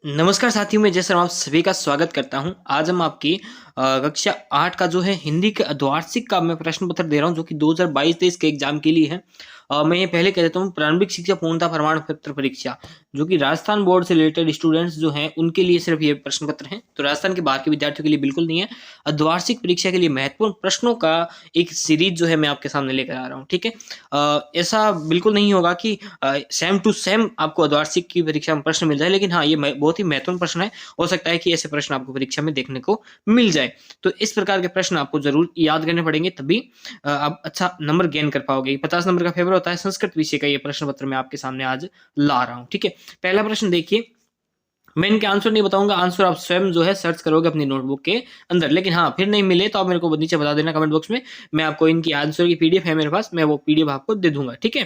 नमस्कार साथियों, मैं जैसे आप सभी का स्वागत करता हूं। आज हम आपकी कक्षा 8 का जो है हिंदी के अर्धवार्षिक का मैं प्रश्न पत्र दे रहा हूं, जो कि 2022-23 के एग्जाम के लिए है। मैं ये पहले कह देता हूं, प्रारंभिक शिक्षा पूर्णता प्रमाण पत्र परीक्षा, जो कि राजस्थान बोर्ड से रिलेटेड स्टूडेंट्स जो हैं उनके लिए सिर्फ ये प्रश्न पत्र हैं, तो राजस्थान के बाहर के विद्यार्थियों के लिए बिल्कुल नहीं है। अर्धवार्षिक परीक्षा के लिए महत्वपूर्ण प्रश्नों का एक सीरीज जो है मैं आपके सामने लेकर आ रहा हूँ, ठीक है। ऐसा बिल्कुल नहीं होगा कि सेम टू सेम आपको अर्धवार्षिक की परीक्षा में प्रश्न मिल जाए, लेकिन हाँ, ये बहुत ही महत्वपूर्ण प्रश्न है। हो सकता है कि ऐसे प्रश्न आपको परीक्षा में देखने को मिल जाए। तो इस प्रकार के प्रश्न आपको जरूर याद करने पड़ेंगे, तभी आप अच्छा नंबर गेन कर पाओगे। 50 नंबर का फेवर होता है संस्कृत विषय का। ये प्रश्न पत्र मैं आपके सामने आज ला रहा हूँ, ठीक है। पहला प्रश्न देखिए, मैं इनके आंसर नहीं बताऊंगा, आंसर आप स्वयं जो है सर्च करोगे अपनी नोटबुक के अंदर। लेकिन हाँ, फिर नहीं मिले तो आप मेरे को नीचे बता देना कमेंट बॉक्स में। मैं आपको इनकी आंसर की पीडीएफ है मेरे पास, मैं वो पीडीएफ आपको दे दूंगा, ठीक है।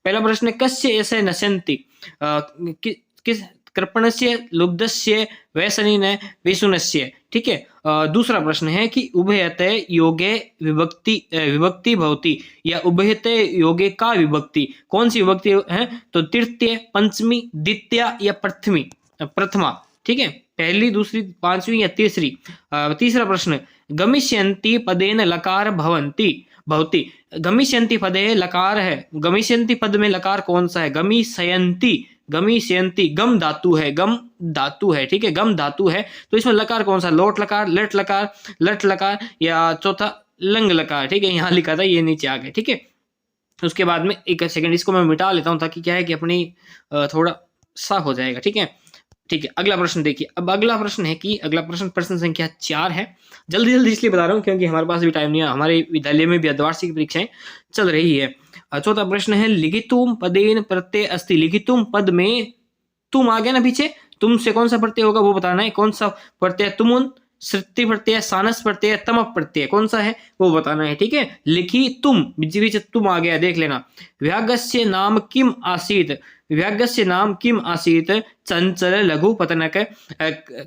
पहला प्रश्न है, कस्य ऐसे नश्यन्ति, किस कृपणस्य लुब्धस्य व्यसनेन विषुणस्य, ठीक है। दूसरा प्रश्न है कि उभयते योगे विभक्ति भवति, या उभयते योगे का विभक्ति, कौन सी विभक्ति है? तो तृतीय, पंचमी, द्वितीय या प्रथमा, ठीक है। पहली, दूसरी, पांचवी या तीसरी। तीसरा प्रश्न, गमिष्यन्ति पदेन लकार भवन्ति भवति। गमिष्यन्ति पदे लकार है, गमिष्यन्ति पद में लकार कौन सा है? गमिष्यन्ति गम धातु है, गम धातु है, ठीक है, गम धातु है। तो इसमें लकार कौन सा? लोट लकार, लट लकार या चौथा लंग लकार, ठीक है। यहाँ लिखा था, ये नीचे आ गए, ठीक है। उसके बाद में एक सेकंड इसको मैं मिटा लेता हूँ, ताकि क्या है कि अपनी थोड़ा साफ हो जाएगा, ठीक है। ठीक है, अगला प्रश्न देखिए। अब अगला प्रश्न है कि अगला प्रश्न संख्या 4 है। जल्दी जल्दी इसलिए बता रहा हूँ क्योंकि हमारे पास भी टाइम नहीं है, हमारे विद्यालय में भी अर्धवार्षिक परीक्षाएं चल रही है। चौथा प्रश्न है, लिखितुम पदेन प्रत्यय अस्ति। लिखितुम पद में तुम आ गया ना पीछे, तुम से कौन सा प्रत्यय होगा वो बताना है। कौन सा प्रत्यय? तुमुन, श्रुति प्रत्यय, सानस प्रत्यय, तमक प्रत्यय, कौन सा है वो बताना है, ठीक है। लिखी तुम, बीच तुम आ गया, देख लेना। व्यागस्य नाम किम आसीत, व्यागस्य नाम किम आसीत, चंचल लघु पतनक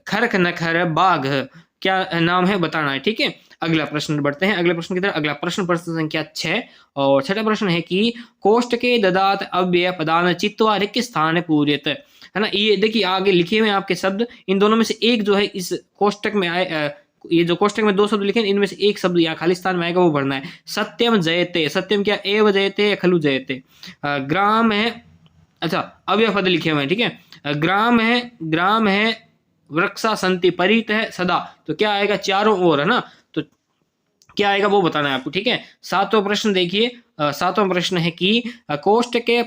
खरख नखर बाघ, क्या नाम है बताना है, ठीक है। अगला प्रश्न बढ़ते हैं अगले प्रश्न की तरफ। अगला प्रश्न संख्या 6, और छठा प्रश्न है कि कोष्ठ के ददात अव्यय पदान चित्वा रिक्त स्थान पूर्यत, है ना। ये देखिए आगे लिखे हुए आपके शब्द, इन दोनों में से एक जो है इस कोष्टक में आए। ये जो कोष्टक में 2 शब्द लिखे, इनमें से एक शब्द यहाँ खाली स्थान में आएगा, वो भरना है। सत्यम जयते, सत्यम क्या? एव जयते, खलु जयते। ग्राम है, अच्छा अव्यय पद लिखे हुए हैं, ठीक है। ग्राम है वृक्षा संति, परित है सदा, तो क्या आएगा? चारों ओर, है ना। तो क्या आएगा वो बताना है आपको, ठीक है। सातवां प्रश्न देखिए, सातवां प्रश्न है कि कोष्ठ के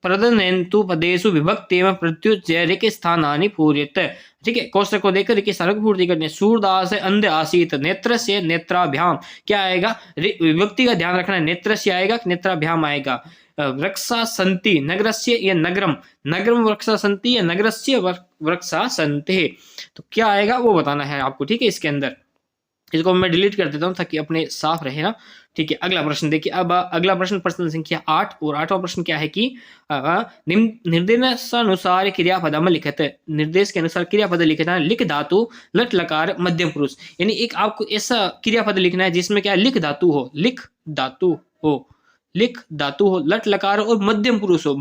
प्रदनेन्तु पदेषु विभक्ति एवं प्रत्युज्य रिक्त स्थानानि पूर्यत, ठीक है। कोष्ठक को देखकर रिक्त स्थानों की पूर्ति करनी है। सूरदास अंध आसीत, नेत्र से नेत्राभ्याम, क्या आएगा? विभक्ति का ध्यान रखना है, नेत्र से आएगा, नेत्राभ्याम आएगा। वृक्षा संति, नगरस्य या नगरम, नगरम वृक्षा संति या नगरस्य वृक्षा संति, तो क्या आएगा वो बताना है आपको, ठीक है। इसके अंदर इसको मैं डिलीट कर देता हूं ताकि अपने साफ रहे ना, ठीक है। अगला प्रश्न देखिए। अब अगला प्रश्न संख्या 8, और 8वां प्रश्न क्या है कि निर्देशानुसार क्रियापदम लिखत, निर्देश के अनुसार क्रियापद लिखना है। लिख धातु, लट लकार, मध्यम पुरुष, यानी एक आपको ऐसा क्रियापद लिखना है जिसमें क्या? लिख धातु हो, लिख धातु हो, लट लकार और मध्यम पुरुष हो,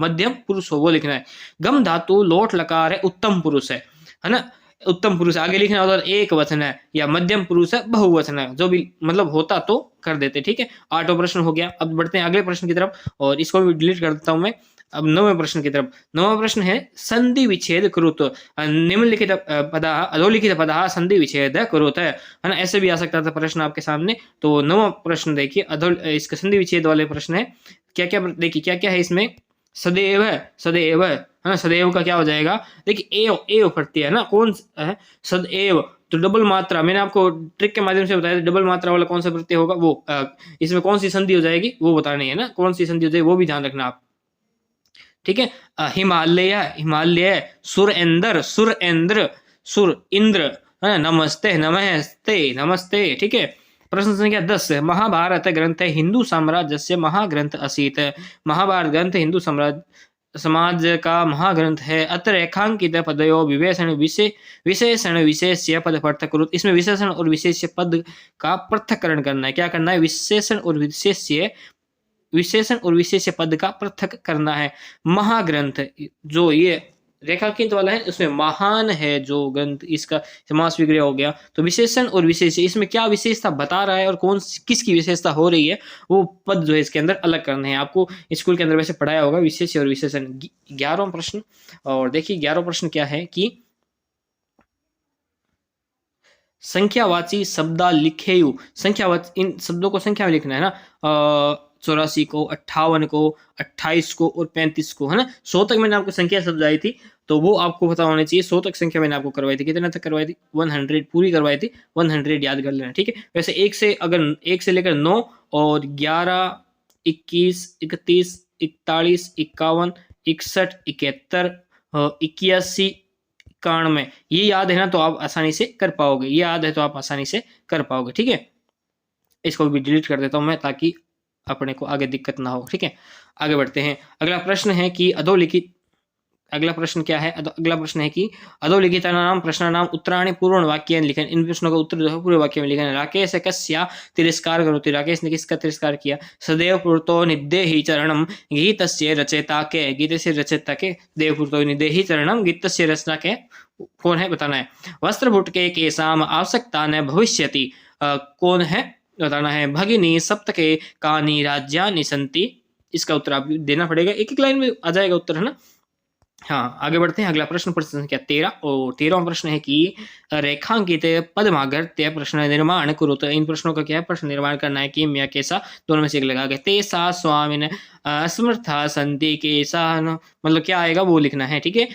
वो लिखना है। गम धातु, लोट लकार है, उत्तम पुरुष है ना। उत्तम पुरुष आगे लिखना होता है एक वचन है, या मध्यम पुरुष है, बहुवचन है, जो भी मतलब होता तो कर देते, ठीक है। 8वां प्रश्न हो गया। अब बढ़ते हैं अगले प्रश्न की तरफ, और इसको भी डिलीट कर देता हूं मैं। अब 9वें प्रश्न की तरफ। 9वां प्रश्न है, संधि विच्छेद कुरुत, निम्नलिखित पदा अधोलिखित पदा संधि विच्छेद कुरुत, है ना। ऐसे भी आ सकता था प्रश्न आपके सामने। तो 9वां प्रश्न देखिए, इसका संधि विच्छेद वाले प्रश्न है। क्या क्या देखिए, क्या क्या है इसमें? सदैव है, है ना। सदैव का क्या हो जाएगा? देखिए एव प्रत्यय है ना, कौन है? सदैव, तो डबल मात्रा, मैंने आपको ट्रिक के माध्यम से बताया, डबल मात्रा वाला कौन सा प्रत्यय होगा वो, इसमें कौन सी संधि हो जाएगी वो बतानी है ना, कौन सी संधि हो जाएगी वो भी ध्यान रखना आप, ठीक है। हिमालय, सुरेंद्र, सुर इंद्र, है ना। नमस्ते, ठीक है। प्रश्न संख्या 10, महाभारत ग्रंथ हिंदू साम्राज्य से महाग्रंथ असीत, महाभारत ग्रंथ हिंदू समाज का महाग्रंथ है। अत्र रेखांकित पदयो विशेषण विशेष्य पद पृथक करो। इसमें विशेषण और विशेष्य पद का पृथक्करण करना है। क्या करना है? विशेषण और विशेष्य पद का पृथक करना है। महाग्रंथ, जो ये रेखांकित वाला है उसमें महान है जो ग्रंथ, इसका समास विग्रह हो गया। तो विशेषण और विशेष्य, इसमें क्या विशेषता बता रहा है और किसकी विशेषता हो रही है, वो पद जो है इसके अंदर अलग करने हैं। आपको स्कूल के अंदर वैसे पढ़ाया होगा विशेष्य और विशेषण। 11वां प्रश्न, और देखिए 11वां प्रश्न क्या है कि संख्यावाची शब्दा लिखेयु, संख्यावाची, इन शब्दों को संख्या में लिखना है ना, 84 को, 58 को, 28 को और 35 को, है ना। 100 तक मैंने आपको संख्या शब्द आई थी, तो वो आपको पता होना चाहिए। 100 तक संख्या मैंने आपको करवाई थी, कितने तक करवाई थी, 100 पूरी करवाई थी, 100 याद कर लेना, ठीक है। वैसे एक से, अगर 1 से लेकर 9 और 11, 21, 31, 41, 51, 61, 71, 81, 91, ये याद है ना, तो आप आसानी से कर पाओगे। ये याद है तो आप आसानी से कर पाओगे, ठीक है। इसको भी डिलीट कर देता हूं मैं, ताकि अपने को आगे दिक्कत ना हो, ठीक है। आगे बढ़ते हैं। अगला प्रश्न है कि अधोलिखित, अगला प्रश्न क्या है, अगला प्रश्न है कि अधोलिखित नाम प्रश्न नाम उत्तराणि पूर्ण वाक्य लिखन, इन प्रश्नों का उत्तर जो है पूरे वाक्य में लिखना है। राकेश कस्या तिरस्कार करोति, राकेश ने किसका तिरस्कार किया। सदैव पुरतो निदेहि चरणम गीतस्य रचयिता के, गीतस्य रचयिता के देव पुरतो निदेहि चरणम, गीतस्य रचना के कौन है बताना है। वस्त्रभुट के केसाम आवश्यकता न भविष्यति, कौन है बताना है। भगिनी सप्तके कानि राज्यानि सन्ति, इसका उत्तर आप देना पड़ेगा, एक एक लाइन में आ जाएगा उत्तर, है ना। हाँ, आगे बढ़ते हैं। अगला प्रश्न संख्या 13, और 13वां प्रश्न है कि रेखांकित पदमागर्त्य प्रश्न निर्माण कुरुत, इन प्रश्नों का क्या है, प्रश्न निर्माण करना है। किम या कैसा, दोनों में से एक लगा के। तेसा स्वामिन असमर्था संति केसा, मतलब क्या आएगा वो लिखना है, ठीक है।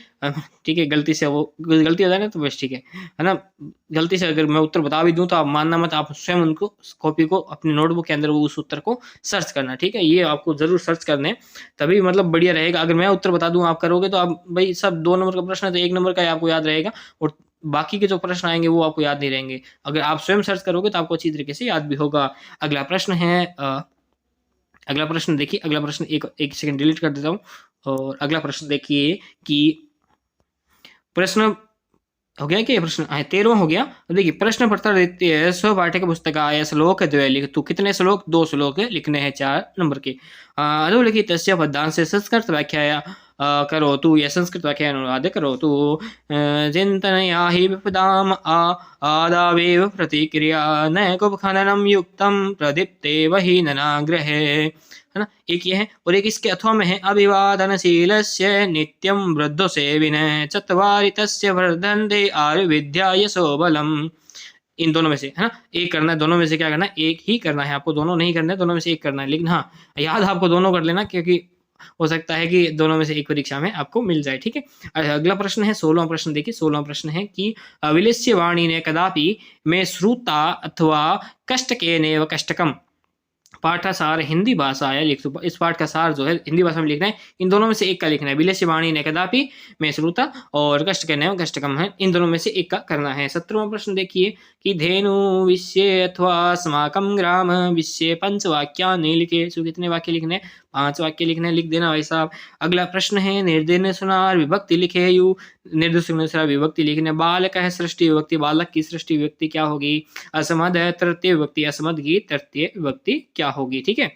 ठीक है, गलती से वो गलती हो जाए ना तो बस ठीक है ना। गलती से अगर मैं उत्तर बता भी दूं तो आप मानना मत, आप स्वयं उनको कॉपी को अपनी नोटबुक के अंदर वो उस उत्तर को सर्च करना, ठीक है। ये आपको जरूर सर्च करने, तभी मतलब बढ़िया रहेगा। अगर मैं उत्तर बता दूं आप करोगे तो आप भाई सब 2 नंबर का प्रश्न है तो 1 नंबर का ही आपको याद रहेगा, और बाकी के जो प्रश्न आएंगे वो आपको याद नहीं रहेंगे। अगर आप स्वयं सर्च करोगे तो आपको अच्छी तरीके से याद भी होगा। अगला प्रश्न है, अगला प्रश्न देखिए, अगला प्रश्न एक सेकंड डिलीट कर देता हूँ। और अगला प्रश्न देखिए कि प्रश्न हो गया क्या, प्रश्न 13वां हो गया। देखिए, प्रश्न पत्र देते हैं स्वपाठ्यक पुस्तकाय श्लोक द्वय लिख, तो कितने श्लोक, 2 श्लोक लिखने हैं 4 नंबर के। अधोलिखित तस्य पदांश से संस्कृत व्याख्या करोतु, या संस्कृत व्याख्या अनुवाद करोतु। चिन्तनया हि विपदाम आदावेव प्रतिक्रिया, न कुपखननं युक्तं प्रदीप्ते वही ननाग्रहे, है ना। एक ये है, और एक इसके अथवा में है। अभिवादनशीलस्य नित्यं वृद्धो सेविनः, चत्वारि तस्य वर्धन्ते आयुर्विद्या यशो बलम्, इन दोनों में से, है ना, एक करना है। दोनों में से क्या करना है, एक ही करना है आपको, दोनों नहीं करना है, दोनों में से एक करना है। लेकिन हाँ, याद आपको दोनों कर लेना, क्योंकि हो सकता है कि दोनों में से एक परीक्षा में आपको मिल जाए, ठीक है। अगला प्रश्न है 16वां प्रश्न। देखिए 16वां प्रश्न है कि विलिस्य वाणी ने कदापि में श्रुता अथवा कष्टकेनेव कष्टकम, पाठासार हिंदी भाषा है लिख, इस पाठ का सार जो है हिंदी भाषा में लिखना है। इन दोनों में से एक का लिखना है। विलेस्य वाणी ने कदापि में श्रुता और कष्ट कहने कष्टकम है, इन दोनों में से एक का करना है। 17वां प्रश्न देखिए कि धेनु विश्य अथवा अस्माकं ग्राम विश्य 5 वाक्यानि लिखे, सो कितने वाक्य लिखने हैं, 5 वाक्य लिखने, लिख देना भाई साहब। अगला प्रश्न है निर्देशनुसार विभक्ति लिखे, यू निर्देशानुसार विभक्ति लिखने। बालक है सृष्टि विभक्ति, बालक की सृष्टि विभक्ति क्या होगी। असमद है तृतीय विभक्ति, असमद की तृतीय विभक्ति क्या होगी, ठीक है।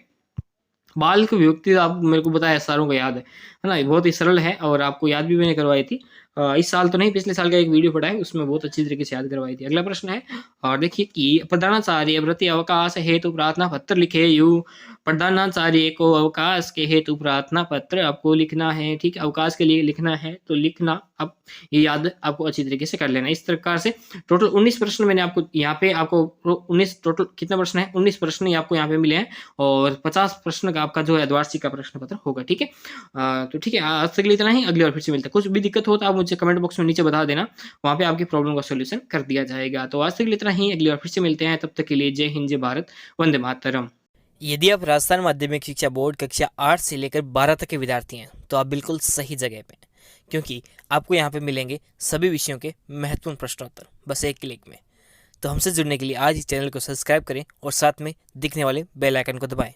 बाल की विभक्ति आप मेरे को बताया सारों को याद है ना, बहुत ही सरल है और आपको याद भी मैंने करवाई थी। इस साल तो नहीं, पिछले साल का एक वीडियो पढ़ा है, उसमें बहुत अच्छी तरीके से याद करवाई थी। अगला प्रश्न है, और देखिए कि प्रधानाचार्य प्रति अवकाश हेतु प्रार्थना पत्र लिखे, यू प्रधानाचार्य को अवकाश के हेतु प्रार्थना पत्र आपको लिखना है, ठीक है। अवकाश के लिए लिखना है तो लिखना, अब ये याद आपको अच्छी तरीके से कर लेना। इस प्रकार से टोटल 19 प्रश्न मैंने आपको यहाँ पे, आपको 19 टोटल कितने प्रश्न है, 19 प्रश्न ही आपको यहाँ पे मिले हैं, और 50 प्रश्न का आपका जो है द्वार्षिक का प्रश्न पत्र होगा, ठीक है। तो ठीक है, आज तक के लिए इतना ही, अगली बार फिर से मिलता है। कुछ भी दिक्कत हो तो आप मुझे कमेंट बॉक्स में नीचे बता देना, वहाँ पे आपकी प्रॉब्लम का सोल्यूशन कर दिया जाएगा। तो आज तक के लिए इतना ही, अगली बार फिर से मिलते हैं, तब तक के लिए जय हिंद, जय भारत, वंदे मातरम। यदि आप राजस्थान माध्यमिक शिक्षा बोर्ड कक्षा 8 से लेकर 12 तक के विद्यार्थी हैं तो आप बिल्कुल सही जगह पे हैं, क्योंकि आपको यहाँ पे मिलेंगे सभी विषयों के महत्वपूर्ण प्रश्नोत्तर बस एक क्लिक में। तो हमसे जुड़ने के लिए आज इस चैनल को सब्सक्राइब करें और साथ में दिखने वाले बेल आइकन को दबाएं।